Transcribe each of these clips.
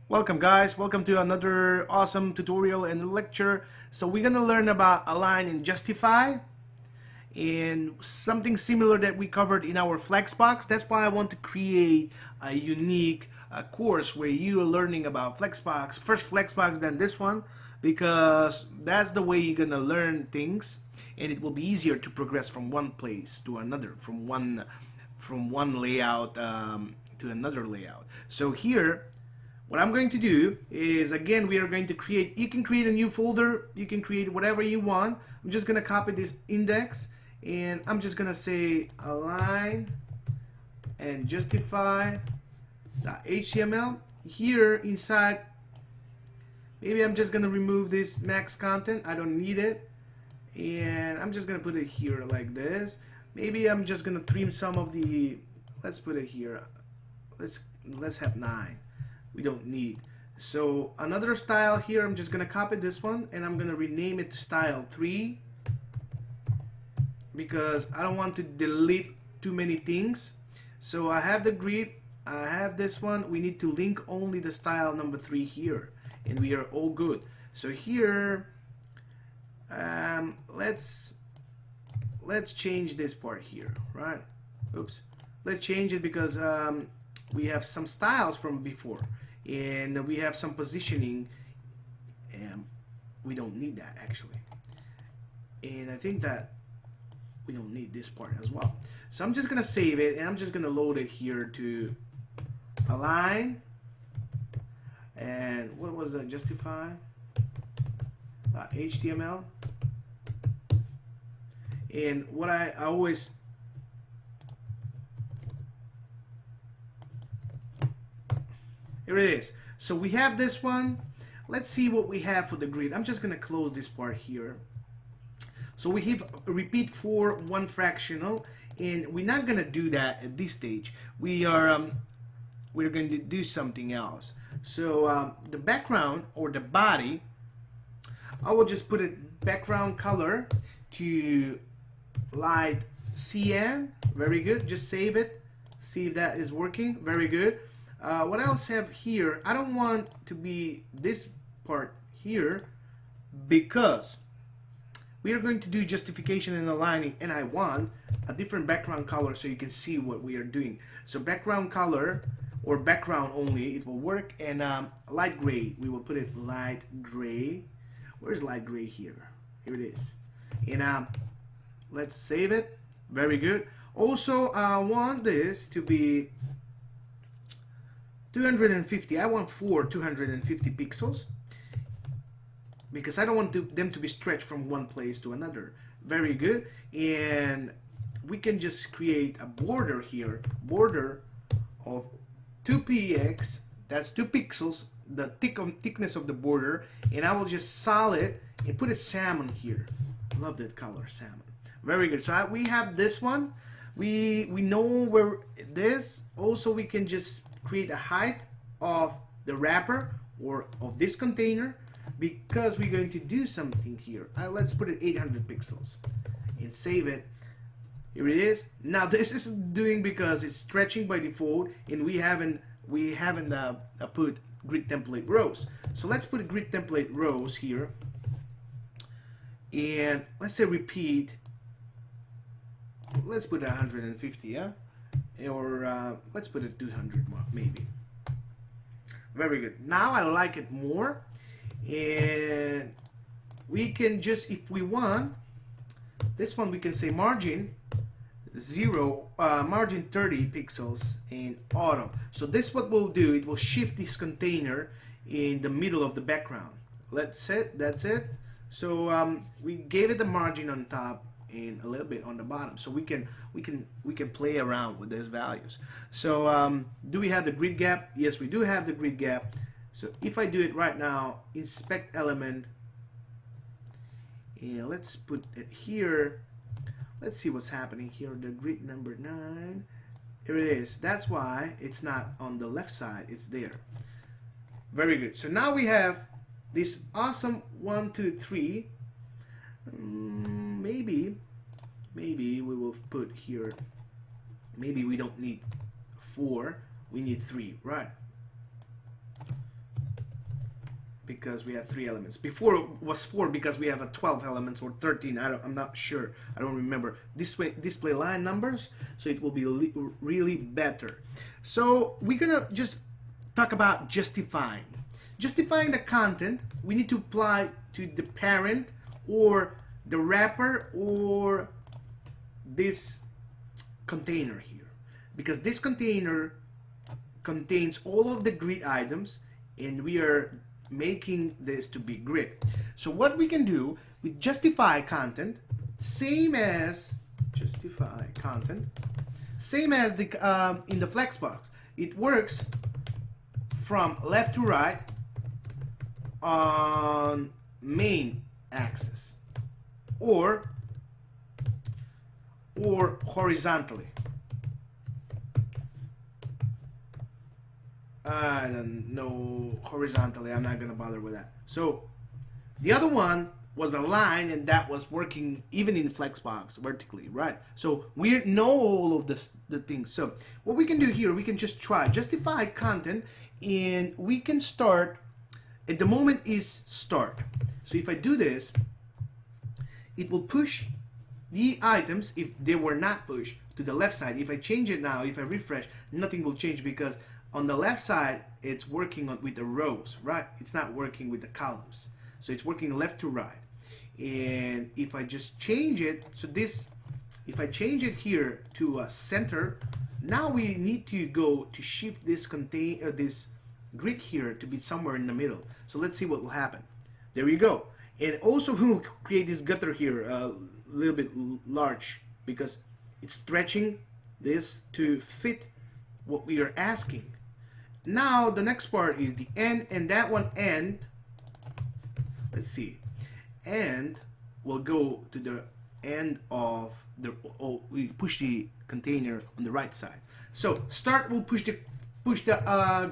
Welcome guys, welcome to another awesome tutorial and lecture. So we're gonna learn about align and justify and something similar that we covered in our Flexbox. That's why I want to create a unique course where you are learning about Flexbox, first Flexbox then this one, because that's the way you're gonna learn things and it will be easier to progress from one place to another, from one layout to another layout. So here what I'm going to do is, again, we are going to create, you can create a new folder, you can create whatever you want. I'm just gonna copy this index and I'm just gonna say align and justify.html. Here inside, maybe I'm just gonna remove this max content, I don't need it, and I'm just gonna put it here like this. Maybe I'm just gonna trim some of the, let's put it here, let's have 9. We don't need. So another style here, I'm just gonna copy this one and I'm gonna rename it to style 3 because I don't want to delete too many things. So I have the grid, I have this one, we need to link only the style number 3 here and we are all good. So here let's change this part here, right? Oops, let's change it because we have some styles from before and we have some positioning and we don't need that actually, and I think that we don't need this part as well. So I'm just gonna save it and I'm just gonna load it here to align and what was that, justify HTML. And what I always, here it is. So we have this one. Let's see what we have for the grid. I'm just gonna close this part here. So we have repeat for one fractional, and we're not gonna do that at this stage. We're going to do something else. So the background or the body, I will just put it background color to light cyan. Very good. Just save it. See if that is working. Very good. What else have here? I don't want to be this part here because we are going to do justification and aligning, and I want a different background color so you can see what we are doing. So background color or background only, it will work, and light gray, we will put it light gray. Where's light gray here? Here it is. And let's save it. Very good. Also, I want this to be 250. I want 250 pixels because I don't want them to be stretched from one place to another. Very good. And we can just create a border here, border of 2px, that's 2 pixels, the thickness of the border, and I will just solid and put a salmon here. Love that color, salmon. Very good. So we have this one. We know where this. Also, we can just create a height of the wrapper or of this container because we're going to do something here. Let's put it 800 pixels and save it. Here it is. Now this is doing because it's stretching by default and we haven't put grid template rows. So let's put grid template rows here and let's say repeat. Let's put 150, yeah, or let's put it 200 maybe. Very good. Now I like it more, and we can just, if we want, this one we can say margin 0, margin 30 pixels in auto. So this what we'll do, it will shift this container in the middle of the background. That's it. So we gave it the margin on top and a little bit on the bottom, so we can play around with those values. So do we have the grid gap? Yes, we do have the grid gap. So if I do it right now, inspect element, and let's put it here. Let's see what's happening here. The grid number 9, here it is. That's why it's not on the left side, it's there. Very good. So now we have this awesome 1 2 3. Maybe we will put here, maybe we don't need 4, we need 3, right? because we have 3 elements. Before it was 4 because we have a 12 elements or 13. I'm not sure. I don't remember. Display line numbers, so it will be really better. So we're gonna just talk about justifying. Justifying the content, we need to apply to the parent or the wrapper or this container here, because this container contains all of the grid items and we are making this to be grid. So what we can do with justify content, same as justify content, same as the in the flexbox, it works from left to right on main axis or horizontally. I don't know, horizontally, I'm not gonna bother with that. So the other one was a line, and that was working even in flexbox vertically, right? So we know all of this, the things. So what we can do here, we can just try justify content, and we can start at the moment is start. So if I do this, it will push the items, if they were not pushed, to the left side. If I change it now, if I refresh, nothing will change, because on the left side it's working with the rows, right? It's not working with the columns. So it's working left to right. And if I just change it, so this, if I change it here to a center, now we need to go to shift this this grid here to be somewhere in the middle. So let's see what will happen. There we go. And also we'll create this gutter here a little bit large, because it's stretching this to fit what we are asking. Now the next part is the end, and that one end, let's see, and we'll go to the end of the, we push the container on the right side. So start will push the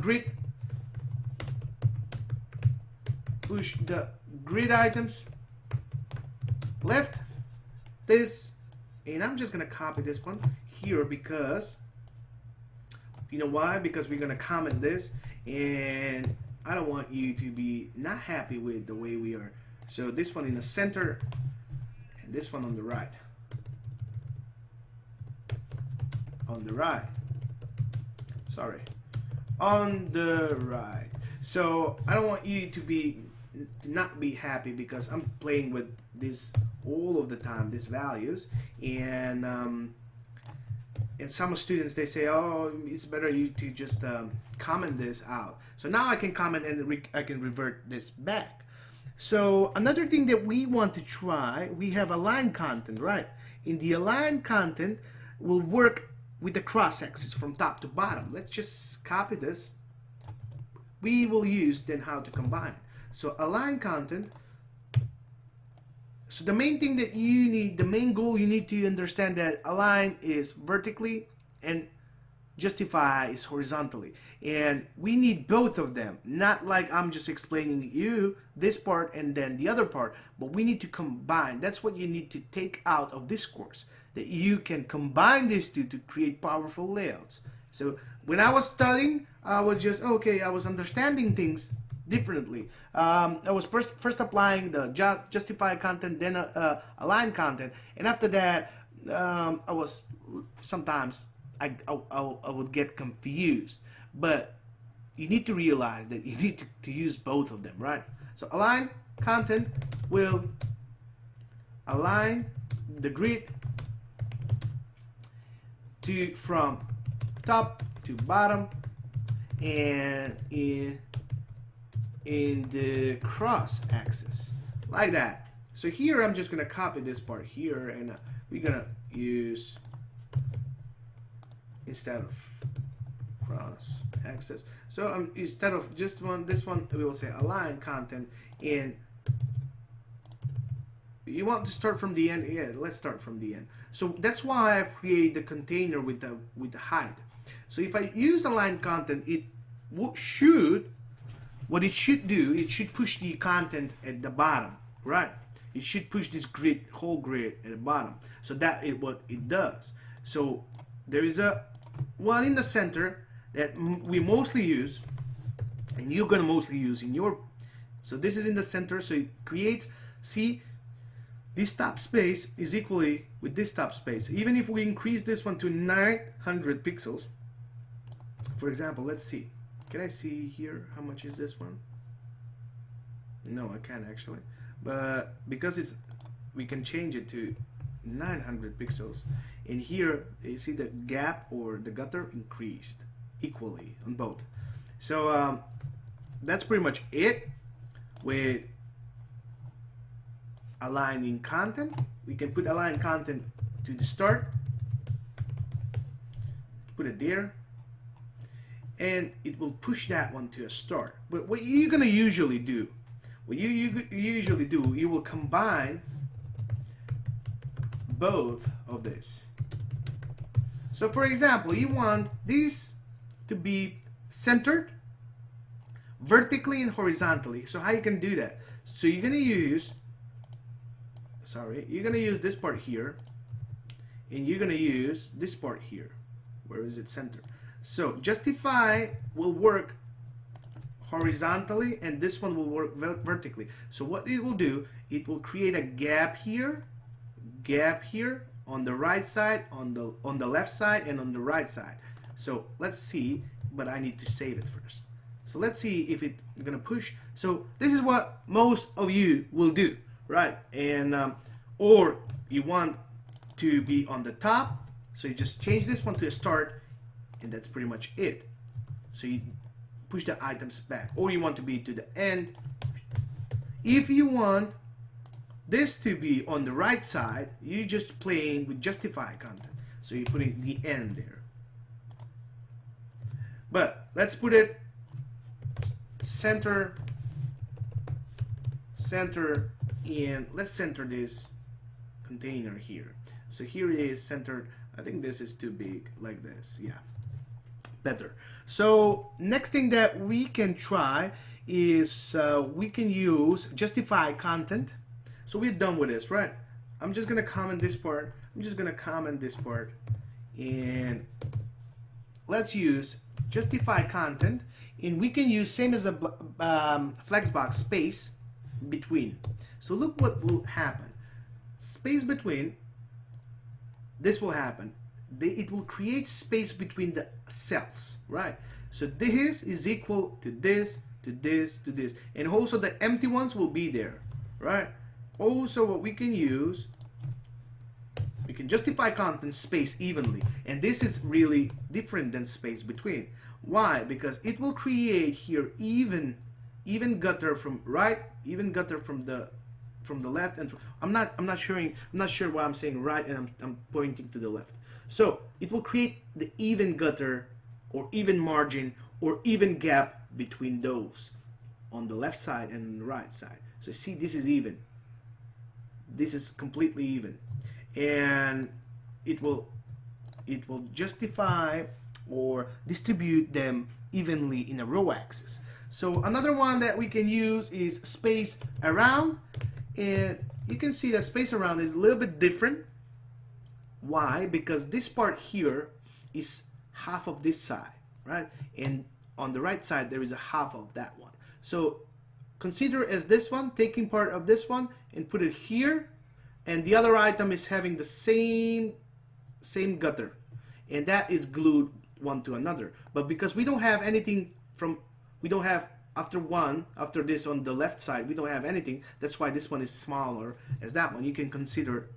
grid, push the grid items left, this, and I'm just gonna copy this one here, because you know why? Because we're gonna comment this, and I don't want you to be not happy with the way we are. So this one in the center and this one on the right. On the right. Sorry. On the right. So I don't want you to be not be happy, because I'm playing with this all of the time, these values, and some students, they say, oh, it's better you to just comment this out. So now I can comment and I can revert this back. So another thing that we want to try, we have align content, right? In the align content, will work with the cross axis from top to bottom. Let's just copy this. We will use then how to combine. So align content. So the main thing that you need, the main goal, you need to understand that align is vertically and justify is horizontally. And we need both of them. Not like I'm just explaining you this part and then the other part, but we need to combine. That's what you need to take out of this course, that you can combine these two to create powerful layouts. So when I was studying, I was just, okay, I was understanding things differently. I was first applying the justify content, then align content, and after that I was sometimes I would get confused. But you need to realize that you need to use both of them, right? So align content will align the grid from top to bottom and in the cross axis, like that. So here I'm just gonna copy this part here, and we're gonna use, instead of cross axis, so instead of just this one we will say align content. And you want to start from the end? Yeah, let's start from the end. So that's why I create the container with the height. So if I use align content, it should, what it should do, it should push the content at the bottom, right? It should push this grid, whole grid at the bottom. So that is what it does. So there is a one in the center that we mostly use, and you're gonna mostly use in your So this is in the center, so it creates, see, this top space is equally with this top space. Even if we increase this one to 900 pixels, for example, let's see. Can I see here how much is this one? No, I can't actually. But because it's, we can change it to 900 pixels. And here, you see the gap or the gutter increased equally on both. So that's pretty much it with aligning content. We can put align content to the start, put it there, and it will push that one to a start. But what you're gonna usually do, you will combine both of this. So for example, you want this to be centered vertically and horizontally. So how you can do that? So you're gonna use, this part here, and you're gonna use this part here. Where is it centered? So justify will work horizontally, and this one will work vertically. So what it will do, it will create a gap here on the right side, on the left side, and on the right side. So let's see, but I need to save it first. So let's see if it's gonna push. So this is what most of you will do, right? And or you want to be on the top, so you just change this one to a start, and that's pretty much it. So you push the items back, or you want to be to the end. If you want this to be on the right side, you're just playing with justify content. So you're putting the end there. But let's put it center, and let's center this container here. So here it is centered. I think this is too big, like this. Yeah, better. So next thing that we can try is we can use justify content. So we're done with this, right? I'm just gonna comment this part. And let's use justify content, and we can use same as a flexbox space between. So look what will happen. Space between, this will happen. It will create space between the cells, right? So this is equal to this, to this, to this, and also the empty ones will be there, right? Also, what we can use, we can justify content space evenly, and this is really different than space between. Why? Because it will create here even gutter from right, even gutter from the left, and I'm not sure why I'm saying right, and I'm pointing to the left. So it will create the even gutter or even margin or even gap between those on the left side and the right side. So see, this is even. This is completely even, and it will justify or distribute them evenly in a row axis. So another one that we can use is space around, and you can see that space around is a little bit different. Why? Because this part here is half of this side, right? And on the right side there is a half of that one. So consider as this one taking part of this one and put it here, and the other item is having the same gutter, and that is glued one to another. But because we don't have anything after this on the left side, we don't have anything, that's why this one is smaller as that one. You can consider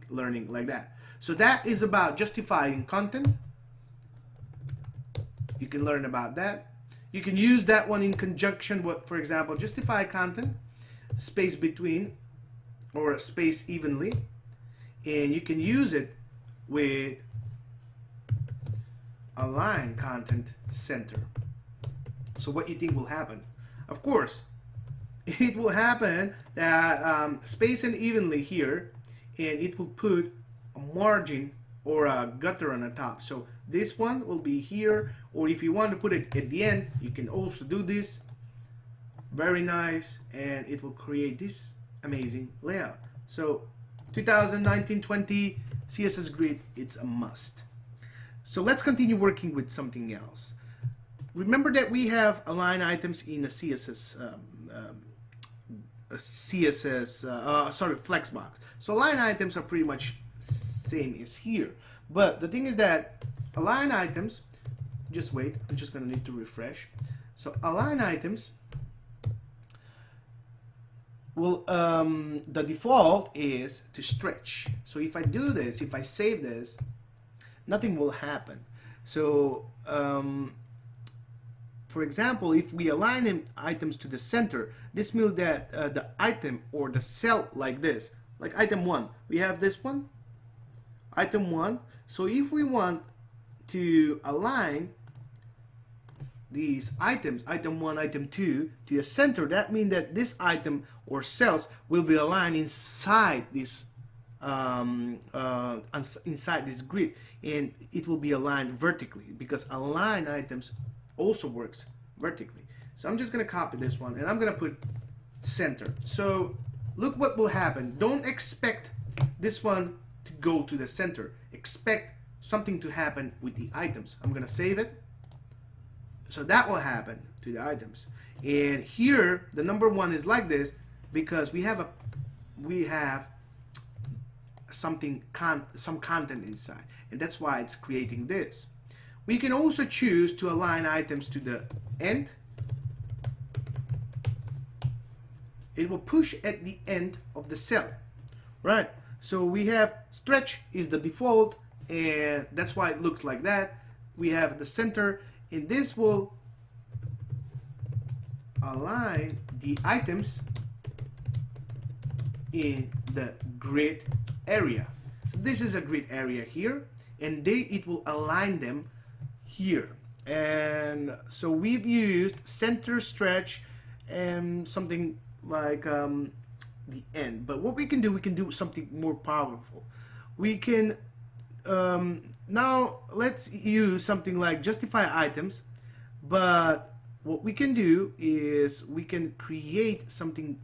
learning like that. So that is about justifying content. You can learn about that. You can use that one in conjunction with, for example, justify content, space between, or space evenly, and you can use it with align content center. So what you think will happen? Of course, it will happen that space and evenly here, and it will put a margin or a gutter on the top. So this one will be here, or if you want to put it at the end, you can also do this. Very nice, and it will create this amazing layout. So 2019-20 CSS Grid, it's a must. So let's continue working with something else. Remember that we have align items in a CSS CSS, sorry, Flexbox. So align items are pretty much same as here. But the thing is that align items, just wait, I'm just gonna need to refresh. So align items will, the default is to stretch. So if I do this, if I save this, nothing will happen. So for example, if we align items to the center, this means that the item or the cell like this, like item 1, we have this one, item 1. So if we want to align these items, item 1, item 2, to the center, that means that this item or cells will be aligned inside this inside this grid, and it will be aligned vertically, because align items also works vertically. So I'm just going to copy this one and I'm going to put center. So look what will happen. Don't expect this one to go to the center. Expect something to happen with the items. I'm going to save it. So that will happen to the items. And here the number 1 is like this because we have something, some content inside, and that's why it's creating this. We can also choose to align items to the end. It will push at the end of the cell, right? So we have stretch is the default, and that's why it looks like that. We have the center, and this will align the items in the grid area. So this is a grid area here, and it will align them here. And so we've used center, stretch, and something like the end. But what we can do something more powerful. We can now let's use something like justify items, but what we can do is we can create something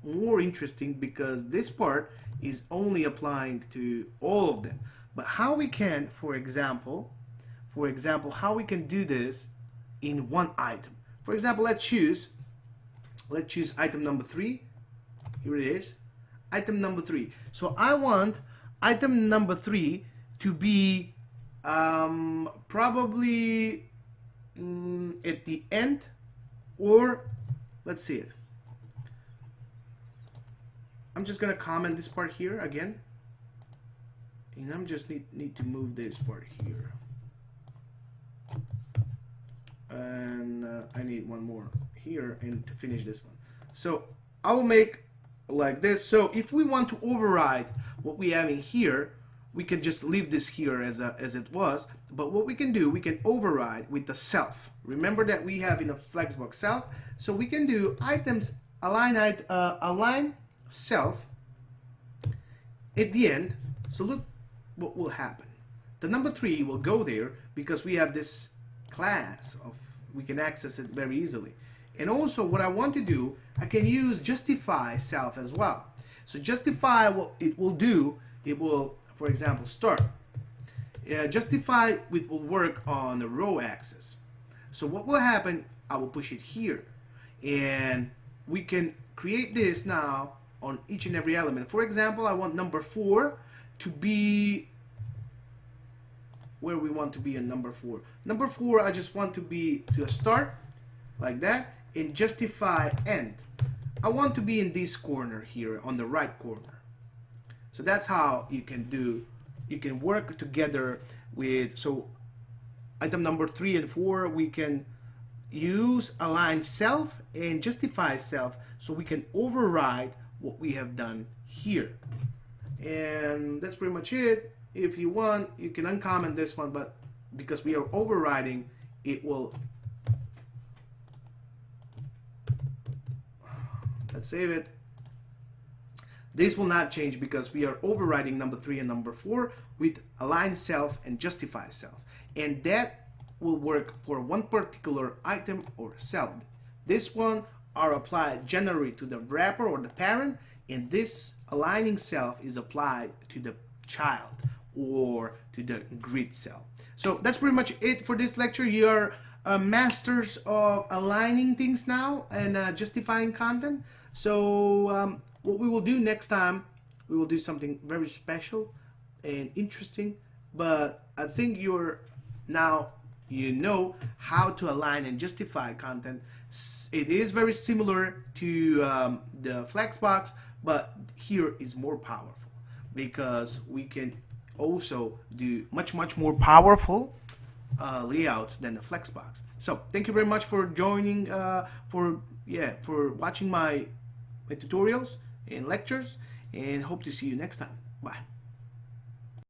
more interesting, because this part is only applying to all of them. But how we can, for example, how we can do this in one item. For example, let's choose item number 3. Here it is, item number 3. So I want item number 3 to be probably at the end, or let's see it. I'm just gonna comment this part here again, and I'm just need to move this part here, and I need one more here and to finish this one. So I will make like this. So if we want to override what we have in here, we can just leave this here as it was. But what we can do, we can override with the self. Remember that we have in a Flexbox self, so we can do items align self at the end. So look what will happen. The number 3 will go there because we have this class of, we can access it very easily. And also what I want to do, I can use justify self as well. So justify, what it will do, it will, for example, start. Justify, it will work on the row axis. So what will happen, I will push it here, and we can create this now on each and every element. For example, I want number 4 to be where we want to be in number 4. Number 4, I just want to be to a start like that, and justify end. I want to be in this corner here on the right corner. So that's how you can do, you can work together with, so item number 3 and 4, we can use align self and justify self, so we can override what we have done here. And that's pretty much it. If you want, you can uncomment this one, but because we are overriding, it will, let's save it. This will not change because we are overriding number 3 and number 4 with align self and justify self. And that will work for one particular item or cell. This one are applied generally to the wrapper or the parent, and this aligning self is applied to the child or to the grid cell. So that's pretty much it for this lecture. You are masters of aligning things now and justifying content. So what we will do next time, we will do something very special and interesting. But I think you know how to align and justify content. It is very similar to the Flexbox, but here is more powerful because we can also do much more powerful layouts than the Flexbox. So thank you very much for joining, for watching my tutorials and lectures, and hope to see you next time. Bye.